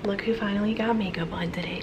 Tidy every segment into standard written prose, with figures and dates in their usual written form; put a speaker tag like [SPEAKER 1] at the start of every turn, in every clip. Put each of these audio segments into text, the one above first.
[SPEAKER 1] Look who finally got makeup on today.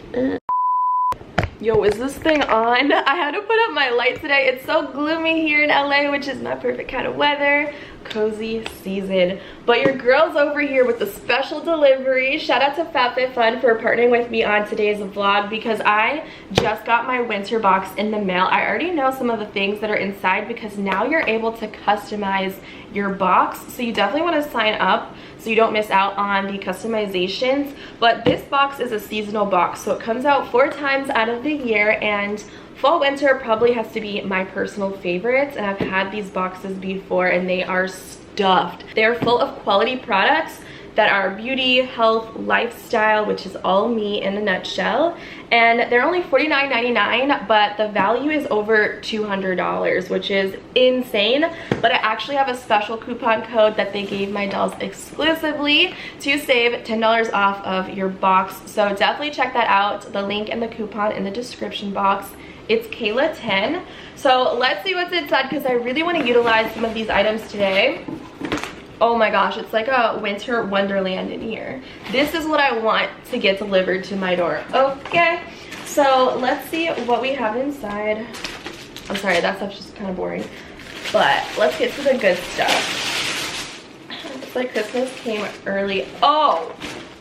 [SPEAKER 1] Yo, is this thing on? I had to put up my light today. It's so gloomy here in LA, which is my perfect kind of weather. Cozy season. But your girl's over here with the special delivery. Shout out to FabFitFun for partnering with me on today's vlog because I just got my winter box in the mail. I already know some of the things that are inside because now you're able to customize your box. So you definitely want to sign up so you don't miss out on the customizations. But this box is a seasonal box, so it comes out 4 times out of the year, and fall winter probably has to be my personal favorites. And I've had these boxes before and they are stuffed. They're full of quality products that are beauty, health, lifestyle, which is all me in a nutshell. And they're only $49.99, but the value is over $200, which is insane. But I actually have a special coupon code that they gave my dolls exclusively to save $10 off of your box. So definitely check that out. The link and the coupon in the description box. It's Kayla10. So let's see what's inside because I really want to utilize some of these items today. Oh my gosh, it's like a winter wonderland in here. This is what I want to get delivered to my door. Okay, so let's see what we have inside. I'm sorry, that stuff's just kind of boring. But let's get to the good stuff. It's like Christmas came early. Oh,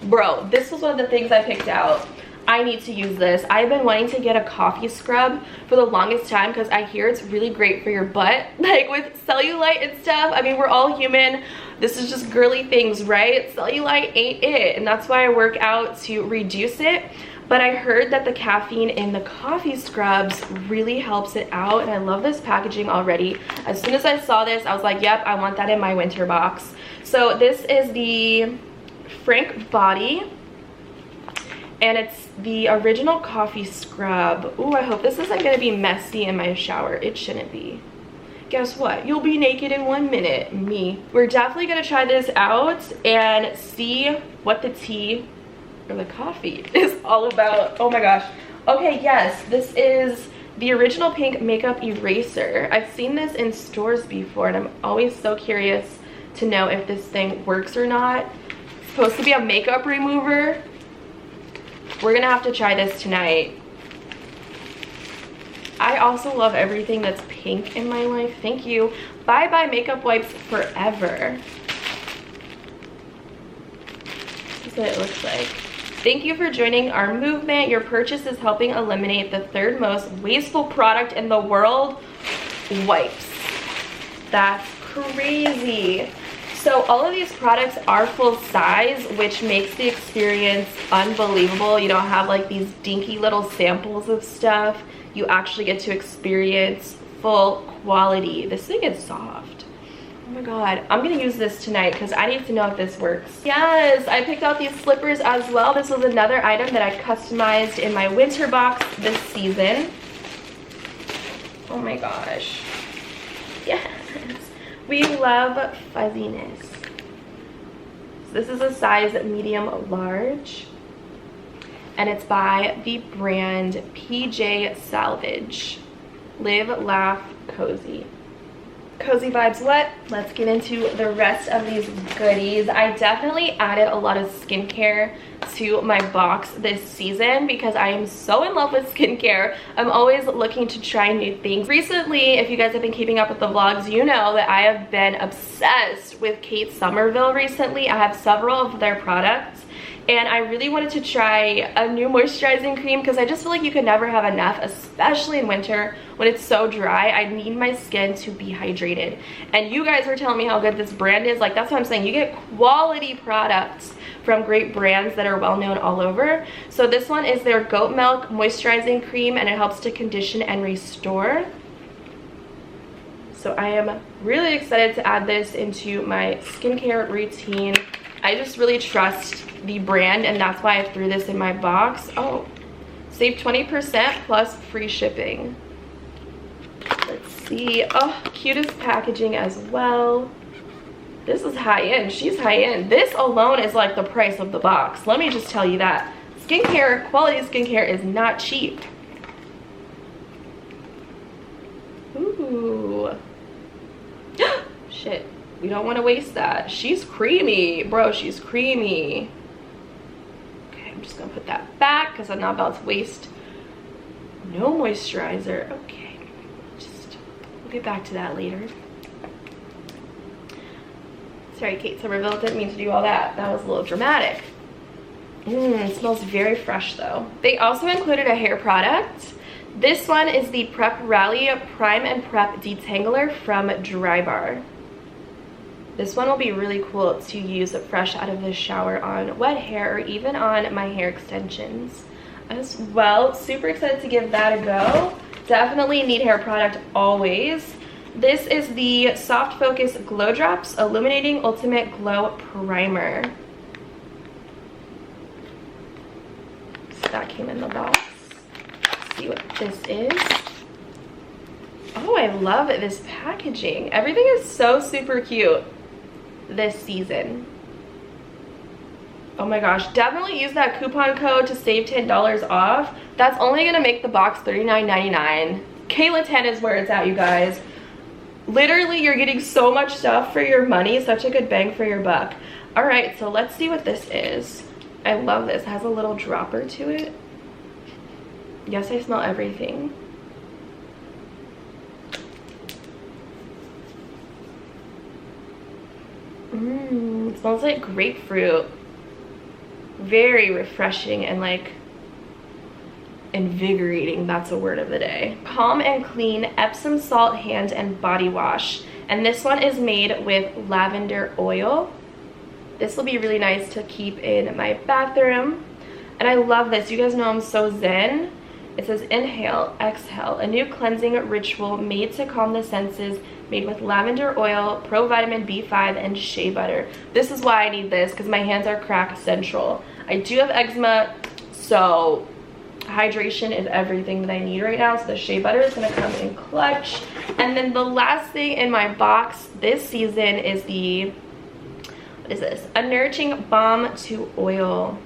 [SPEAKER 1] bro, this was one of the things I picked out. I need to use this. I've been wanting to get a coffee scrub for the longest time because I hear it's really great for your butt. Like with cellulite and stuff, I mean, we're all human. This is just girly things, right? Cellulite ain't it. And that's why I work out to reduce it. But I heard that the caffeine in the coffee scrubs really helps it out. And I love this packaging already. As soon as I saw this, I was like, yep, I want that in my winter box. So this is the Frank Body. And it's the original coffee scrub. Ooh, I hope this isn't gonna be messy in my shower. It shouldn't be. Guess what? You'll be naked in 1 minute. Me. We're definitely gonna try this out and see what the tea or the coffee is all about. Oh my gosh. Okay, yes, this is the original pink makeup eraser. I've seen this in stores before and I'm always so curious to know if this thing works or not. It's supposed to be a makeup remover. We're gonna have to try this tonight. I also love everything that's pink in my life. Thank you. Bye Bye Makeup Wipes Forever. This is what it looks like. Thank you for joining our movement. Your purchase is helping eliminate the 3rd most wasteful product in the world, wipes. That's crazy. So all of these products are full size, which makes the experience unbelievable. You don't have like these dinky little samples of stuff. You actually get to experience full quality. This thing is soft. Oh my god, I'm gonna use this tonight because I need to know if this works. Yes, I picked out these slippers as well. This was another item that I customized in my winter box this season. Oh my gosh. Yes. We love fuzziness. So this is a size medium large. And it's by the brand PJ Salvage. Live, laugh, cozy. Cozy vibes what? Let's get into the rest of these goodies. I definitely added a lot of skincare to my box this season because I am so in love with skincare. I'm always looking to try new things. Recently, if you guys have been keeping up with the vlogs, you know that I have been obsessed with Kate Somerville recently. I have several of their products. And I really wanted to try a new moisturizing cream because I just feel like you can never have enough, especially in winter when it's so dry. I need my skin to be hydrated. And you guys were telling me how good this brand is. Like, that's what I'm saying. You get quality products from great brands that are well known all over. So this one is their goat milk moisturizing cream and it helps to condition and restore. So I am really excited to add this into my skincare routine. I just really trust the brand and that's why I threw this in my box. Oh, save 20% plus free shipping. Let's see. Oh, cutest packaging as well. This is high end. She's high end. This alone is like the price of the box. Let me just tell you that. Skincare, quality skincare is not cheap. Ooh. Shit. We don't want to waste that. She's creamy. Bro, she's creamy. Okay. Okay, I'm just gonna put that back because I'm not about to waste no moisturizer. Okay, we'll get back to that later. Sorry, Kate Somerville, didn't mean to do all that. That was a little dramatic. It smells very fresh though. They also included a hair product. This one is the Prep Rally Prime and Prep Detangler from Drybar. This one will be really cool to use fresh out of the shower on wet hair or even on my hair extensions as well. Super excited to give that a go. Definitely need hair product always. This is the Soft Focus Glow Drops Illuminating Ultimate Glow Primer. So that came in the box. Let's see what this is. Oh, I love this packaging. Everything is so super cute this season. Oh my gosh, definitely use that coupon code to save $10 off. That's only gonna make the box $39.99. Kayla 10 is where it's at, you guys. Literally, you're getting so much stuff for your money. Such a good bang for your buck. All right, so let's see what this is. I love this. It has a little dropper to it. Yes, I smell everything. It smells like grapefruit. Very refreshing and like invigorating. That's a word of the day. Calm and Clean Epsom Salt Hand and Body Wash. And this one is made with lavender oil. This will be really nice to keep in my bathroom. And I love this. You guys know I'm so zen. It says inhale, exhale, a new cleansing ritual made to calm the senses, made with lavender oil, pro vitamin B5, and shea butter. This is why I need this, because my hands are crack central. I do have eczema, so hydration is everything that I need right now. So the shea butter is going to come in clutch. And then the last thing in my box this season is the, what is this? A Nourishing Balm to Oil.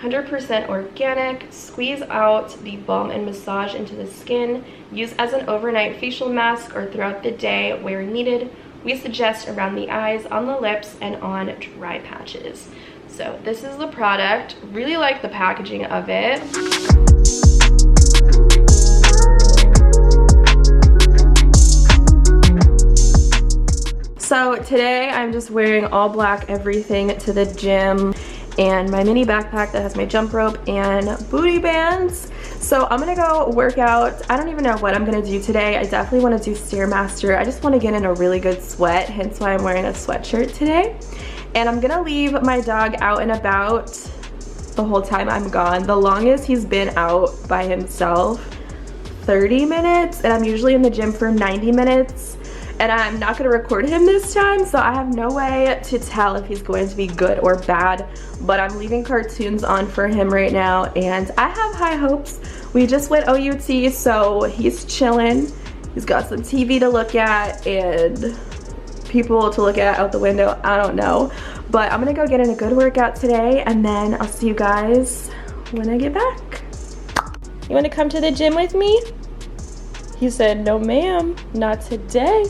[SPEAKER 1] 100% organic. Squeeze out the balm and massage into the skin. Use as an overnight facial mask or throughout the day where needed. We suggest around the eyes, on the lips, and on dry patches. So this is the product. Really like the packaging of it. So today I'm just wearing all black everything to the gym, and my mini backpack that has my jump rope and booty bands. So I'm gonna go work out. I don't even know what I'm gonna do today. I definitely wanna do Stairmaster. I just wanna get in a really good sweat, hence why I'm wearing a sweatshirt today. And I'm gonna leave my dog out and about the whole time I'm gone. The longest he's been out by himself, 30 minutes, and I'm usually in the gym for 90 minutes. And I'm not gonna record him this time, so I have no way to tell if he's going to be good or bad, but I'm leaving cartoons on for him right now, and I have high hopes. We just went OUT, so he's chilling. He's got some TV to look at and people to look at out the window, I don't know. But I'm gonna go get in a good workout today, and then I'll see you guys when I get back. You wanna come to the gym with me? He said, no ma'am, not today.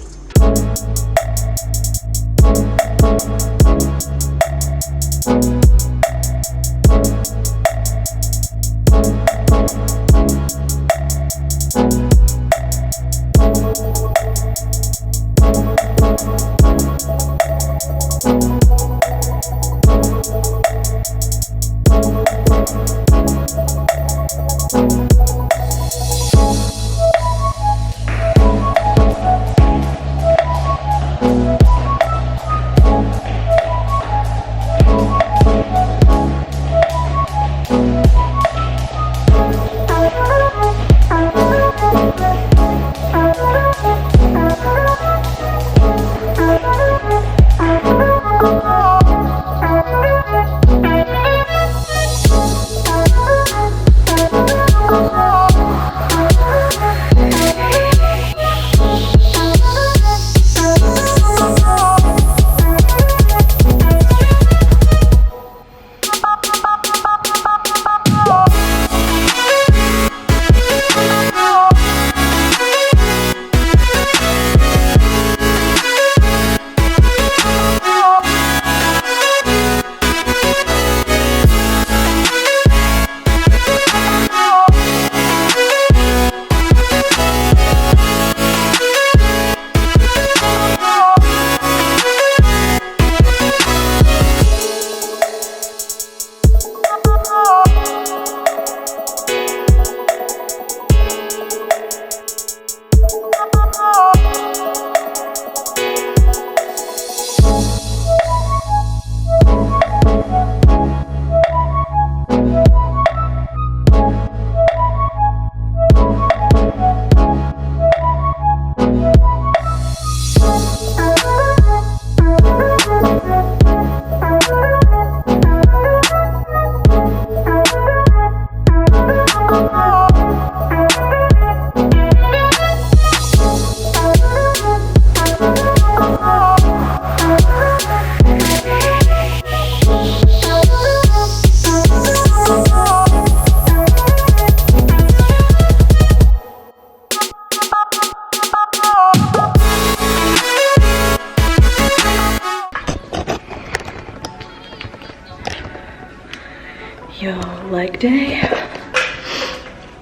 [SPEAKER 1] Yo, leg day.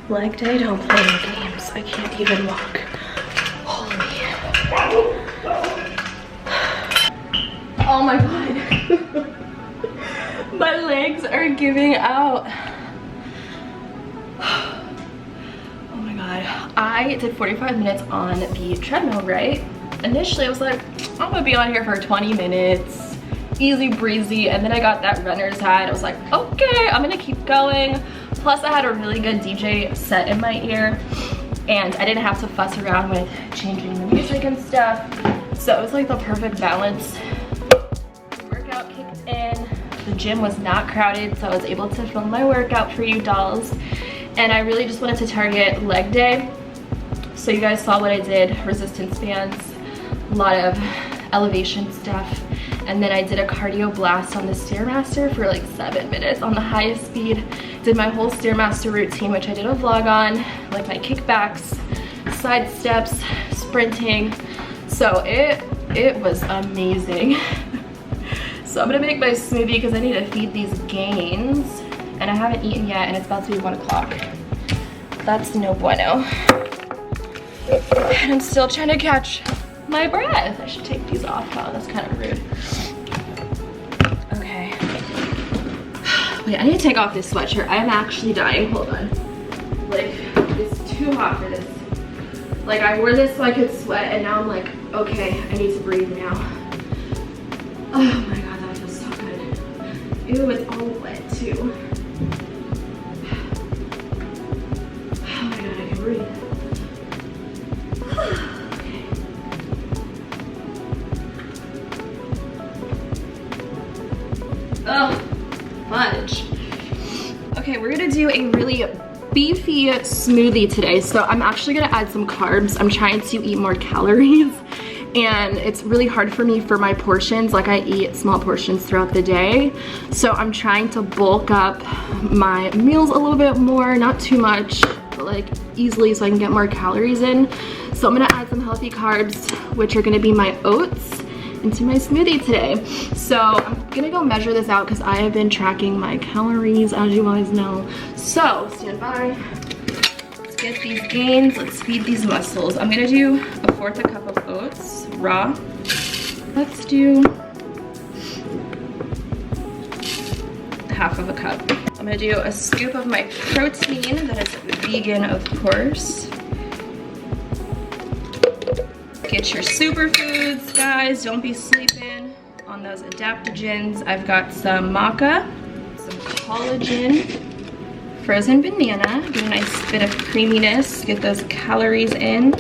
[SPEAKER 1] Leg day, don't play any games. I can't even walk. Holy. Oh my god. My legs are giving out. Oh my god. I did 45 minutes on the treadmill, right? Initially I was like, I'm gonna be on here for 20 minutes. Easy breezy. And then I got that runner's high. I was like, okay, I'm gonna keep going. Plus I had a really good DJ set in my ear and I didn't have to fuss around with changing the music and stuff. So it was like the perfect balance. The workout kicked in. The gym was not crowded, so I was able to film my workout for you dolls. And I really just wanted to target leg day. So you guys saw what I did, resistance bands, a lot of elevation stuff. And then I did a cardio blast on the Stairmaster for like 7 minutes on the highest speed. Did my whole Stairmaster routine, which I did a vlog on, like my kickbacks, side steps, sprinting. So it was amazing. So I'm gonna make my smoothie because I need to feed these gains. And I haven't eaten yet and it's about to be 1 o'clock. That's no bueno. And I'm still trying to catch my breath. I should take these off. Oh, that's kind of rude. Okay. Wait, I need to take off this sweatshirt. I'm actually dying. Hold on. Like, it's too hot for this. Like, I wore this so I could sweat and now I'm like, okay, I need to breathe now. Oh my god, that feels so good. Ew, it's all wet too. Oh my god, I can breathe. Oh, fudge. Okay, we're gonna do a really beefy smoothie today. So I'm actually gonna add some carbs. I'm trying to eat more calories and it's really hard for me for my portions. Like I eat small portions throughout the day. So I'm trying to bulk up my meals a little bit more, not too much, but like easily so I can get more calories in. So I'm gonna add some healthy carbs, which are gonna be my oats, into my smoothie today. So I'm gonna go measure this out because I have been tracking my calories, as you guys know. So stand by. Let's get these gains. Let's feed these muscles. I'm gonna do 1/4 cup of oats, raw. Let's do 1/2 cup. I'm gonna do a scoop of my protein that is vegan, of course. Get your superfoods, guys. Don't be sleeping on those adaptogens. I've got some maca, some collagen, frozen banana. Get a nice bit of creaminess. Get those calories in.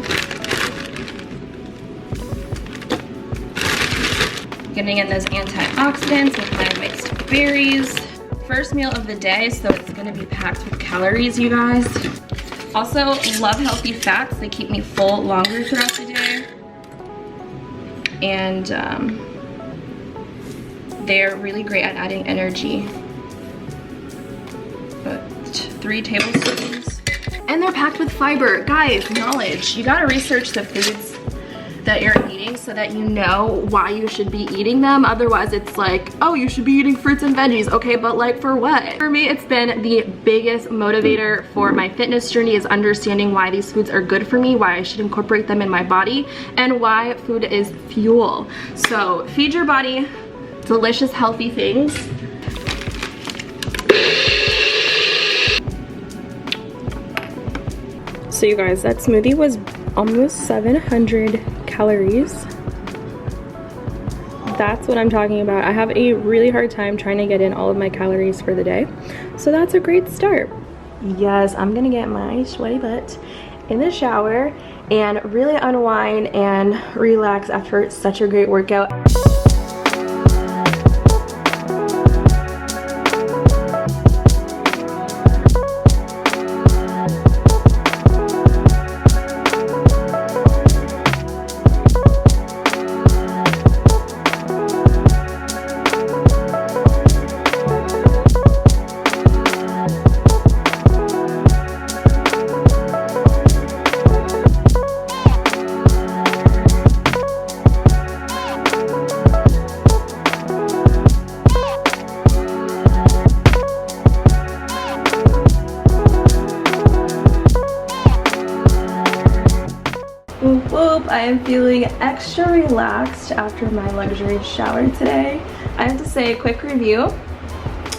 [SPEAKER 1] Getting in those antioxidants with my mixed berries. First meal of the day, so it's gonna be packed with calories, you guys. Also, love healthy fats. They keep me full longer throughout the day. And they're really great at adding energy. But 3 tablespoons. And they're packed with fiber. Guys, knowledge. You gotta research the foods that you're eating so that you know why you should be eating them. Otherwise it's like, oh, you should be eating fruits and veggies. Okay, but like for what? For me, it's been the biggest motivator for my fitness journey is understanding why these foods are good for me, why I should incorporate them in my body, and why food is fuel. So feed your body delicious, healthy things. So you guys, that smoothie was almost 700 calories. That's what I'm talking about. I have a really hard time trying to get in all of my calories for the day. So that's a great start. Yes, I'm gonna get my sweaty butt in the shower and really unwind and relax after such a great workout. I'm feeling extra relaxed after my luxury shower today. I have to say, quick review.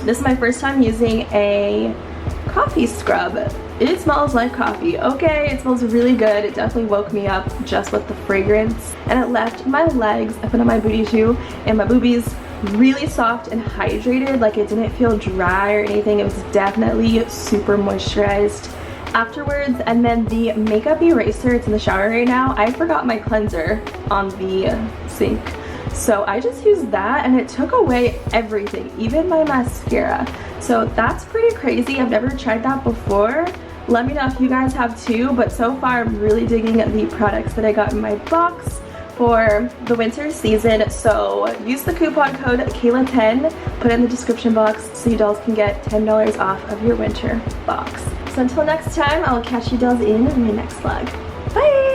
[SPEAKER 1] This is my first time using a coffee scrub. It smells like coffee. Okay, it smells really good. It definitely woke me up just with the fragrance. And it left my legs, I put on my booty too, and my boobies really soft and hydrated. Like, it didn't feel dry or anything. It was definitely super moisturized afterwards. And then the makeup eraser, it's in the shower right now. I forgot my cleanser on the sink, so I just used that and it took away everything, even my mascara. So that's pretty crazy. I've never tried that before. Let me know if you guys have too, but so far I'm really digging the products that I got in my box for the winter season. So use the coupon code Kayla10, put it in the description box so you dolls can get $10 off of your winter box. So until next time, I'll catch you dolls in my next vlog. Bye!